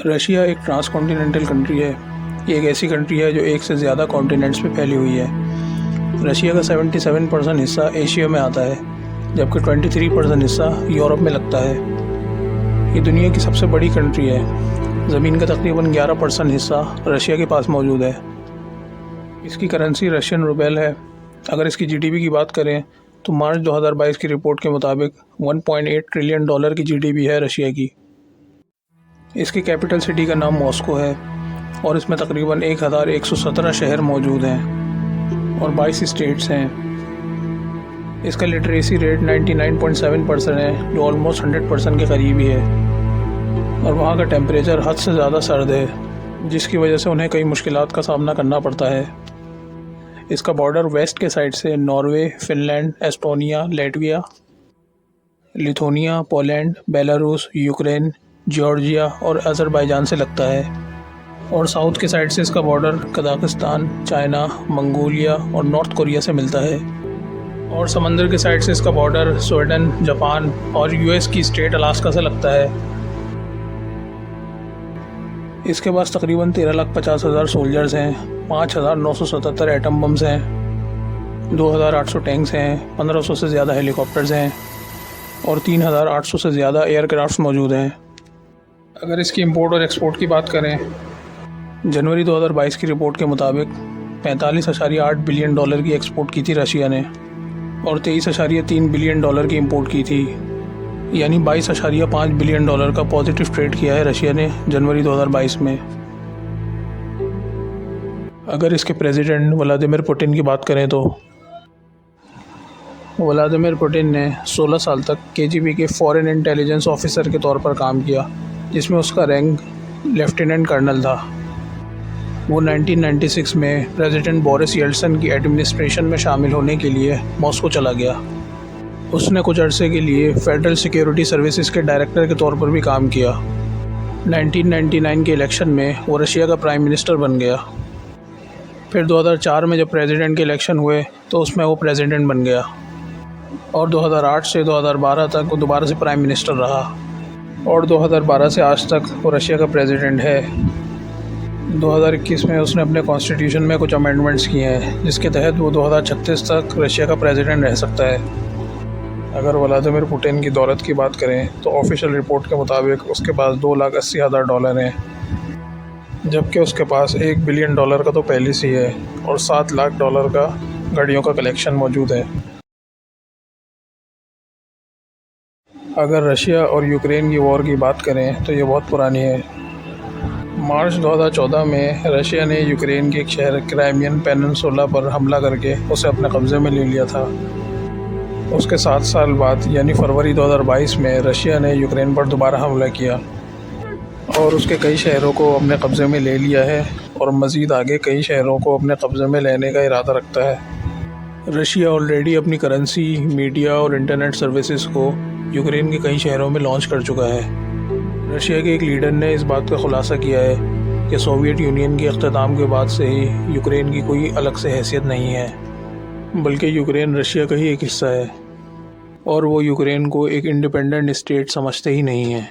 Russia एक transcontinental country है। ये एक ऐसी कंट्री है जो एक से ज़्यादा कॉन्टिनेंट्स पे फैली हुई है। रशिया का 77% हिस्सा एशिया में आता है, जबकि 23% हिस्सा यूरोप में लगता है। ये दुनिया की सबसे बड़ी कंट्री है। ज़मीन का तकरीबन 11% हिस्सा रशिया के पास मौजूद है। इसकी करेंसी रशियन रूबेल है। अगर इसकी जीडीपी की बात करें तो मार्च 2022 की रिपोर्ट के मुताबिक 1.8 ट्रिलियन डॉलर की जीडीपी है रशिया की। इसकी कैपिटल सिटी का नाम मॉस्को है और इसमें तकरीबन 1117 शहर मौजूद हैं और 22 स्टेट्स हैं। इसका लिटरेसी रेट 99.7% है, जो ऑलमोस्ट 100% के करीब ही है। और वहाँ का टेम्परेचर हद से ज़्यादा सर्द है, जिसकी वजह से उन्हें कई मुश्किलात का सामना करना पड़ता है। इसका बॉर्डर वेस्ट के साइड से Norway, Finland, Estonia, Latvia, Lithuania, Poland, Belarus, Ukraine, Georgia और अज़रबैजान से लगता है। और साउथ के साइड से इसका बॉर्डर कजाकिस्तान, चाइना, मंगोलिया और नॉर्थ कोरिया से मिलता है। और समंदर के साइड से इसका बॉर्डर स्वीडन, जापान और यूएस की स्टेट अलास्का से लगता है। इसके पास तकरीबन 13,50,000 सोल्जर्स हैं, 5,977 एटम बम्स हैं, 2,800 टैंक्स हैं, 1,500 से ज़्यादा हेलीकॉप्टर्स हैं और 3,800 से ज़्यादा एयरक्राफ्ट्स मौजूद हैं। अगर इसकी इंपोर्ट और एक्सपोर्ट की बात करें, जनवरी 2022 की रिपोर्ट के मुताबिक 45.8 बिलियन डॉलर की एक्सपोर्ट की थी रशिया ने और 23.3 बिलियन डॉलर की इंपोर्ट की थी। यानी 22.5 बिलियन डॉलर का पॉजिटिव ट्रेड किया है रशिया ने जनवरी 2022 में। अगर इसके प्रेसिडेंट व्लादिमीर पुतिन की बात करें तो व्लादिमीर पुतिन ने 16 साल तक केजीबी के फॉरेन इंटेलिजेंस ऑफिसर के तौर पर काम किया, जिसमें उसका रैंक लेफ्टिनेंट कर्नल था। वो 1996 में प्रेसिडेंट बोरिस येल्टसिन की एडमिनिस्ट्रेशन में शामिल होने के लिए मॉस्को चला गया। उसने कुछ अरसे के लिए फेडरल सिक्योरिटी सर्विसेज के डायरेक्टर के तौर पर भी काम किया। 1999 के इलेक्शन में वो रशिया का प्राइम मिनिस्टर बन गया। फिर 2004 में जब प्रेसिडेंट के इलेक्शन हुए तो उसमें वो प्रेसिडेंट बन गया और 2008 से 2012 तक वो दोबारा से प्राइम मिनिस्टर रहा और 2012 से आज तक वो रशिया का प्रेसिडेंट है। 2021 में उसने अपने कॉन्स्टिट्यूशन में कुछ अमेंडमेंट्स किए हैं, जिसके तहत वो 2036 तक रशिया का प्रेसिडेंट रह सकता है। अगर व्लादिमीर पुतिन की दौलत की बात करें तो ऑफिशियल रिपोर्ट के मुताबिक उसके पास $2,80,000 हैं, जबकि उसके पास $1 बिलियन का तो पहले से ही है और $7 लाख का गाड़ियों का कलेक्शन मौजूद है। अगर रशिया और यूक्रेन की वॉर की बात करें तो ये बहुत पुरानी है। मार्च 2014 में रशिया ने यूक्रेन के एक शहर क्राइमियन पेनिनसुला पर हमला करके उसे अपने कब्ज़े में ले लिया था। उसके 7 साल बाद यानी फरवरी 2022 में रशिया ने यूक्रेन पर दोबारा हमला किया और उसके कई शहरों को अपने कब्ज़े में ले लिया है और मज़ीद आगे कई शहरों को अपने कब्ज़े में लेने का इरादा रखता है। रशिया ऑलरेडी अपनी करेंसी, मीडिया और इंटरनेट सर्विसेज को यूक्रेन के कई शहरों में लॉन्च कर चुका है। रशिया के एक लीडर ने इस बात का खुलासा किया है कि सोवियत यूनियन के अख्ताम के बाद से ही यूक्रेन की कोई अलग से हैसियत नहीं है, बल्कि यूक्रेन रशिया का ही एक हिस्सा है और वो यूक्रेन को एक इंडिपेंडेंट स्टेट समझते ही नहीं हैं।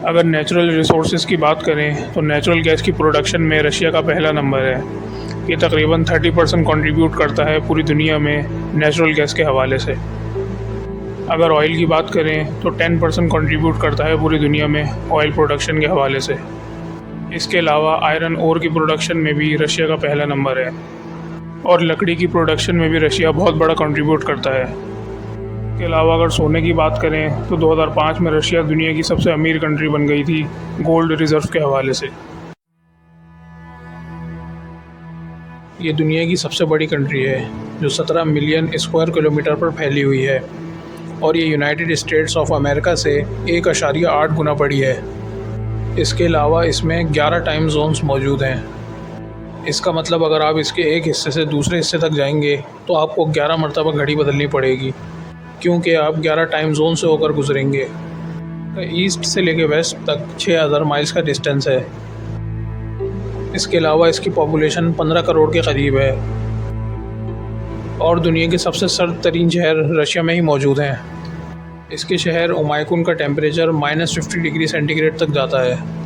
अगर नेचुरल रिसोर्सेज की बात करें तो नेचुरल गैस की प्रोडक्शन में रशिया का पहला नंबर है। ये तकरीबन 30% कंट्रीब्यूट करता है पूरी दुनिया में नेचुरल गैस के हवाले से। अगर ऑयल की बात करें तो 10% कंट्रीब्यूट करता है पूरी दुनिया में ऑयल प्रोडक्शन के हवाले से। इसके अलावा आयरन ओर की प्रोडक्शन में भी रशिया का पहला नंबर है और लकड़ी की प्रोडक्शन में भी रशिया बहुत बड़ा कंट्रीब्यूट करता है। इसके अलावा अगर सोने की बात करें तो 2005 में रशिया दुनिया की सबसे अमीर कंट्री बन गई थी गोल्ड रिज़र्व के हवाले से। ये दुनिया की सबसे बड़ी कंट्री है जो 17 मिलियन स्क्वायर किलोमीटर पर फैली हुई है और ये यूनाइटेड स्टेट्स ऑफ अमेरिका से 1.8 गुना बड़ी है। इसके अलावा इसमें 11 टाइम जोन्स मौजूद हैं। इसका मतलब अगर आप इसके एक हिस्से से दूसरे हिस्से तक जाएंगे तो आपको 11 मरतबा घड़ी बदलनी पड़ेगी, क्योंकि आप 11 टाइम जोन से होकर गुजरेंगे। ईस्ट से लेकर वेस्ट तक 6,000 माइल्स का डिस्टेंस है। इसके अलावा इसकी पॉपुलेशन 15 करोड़ के करीब है और दुनिया के सबसे सर्द तरीन शहर रशिया में ही मौजूद हैं। इसके शहर ओमाइकुन का टेम्परेचर -50 डिग्री सेंटीग्रेड तक जाता है।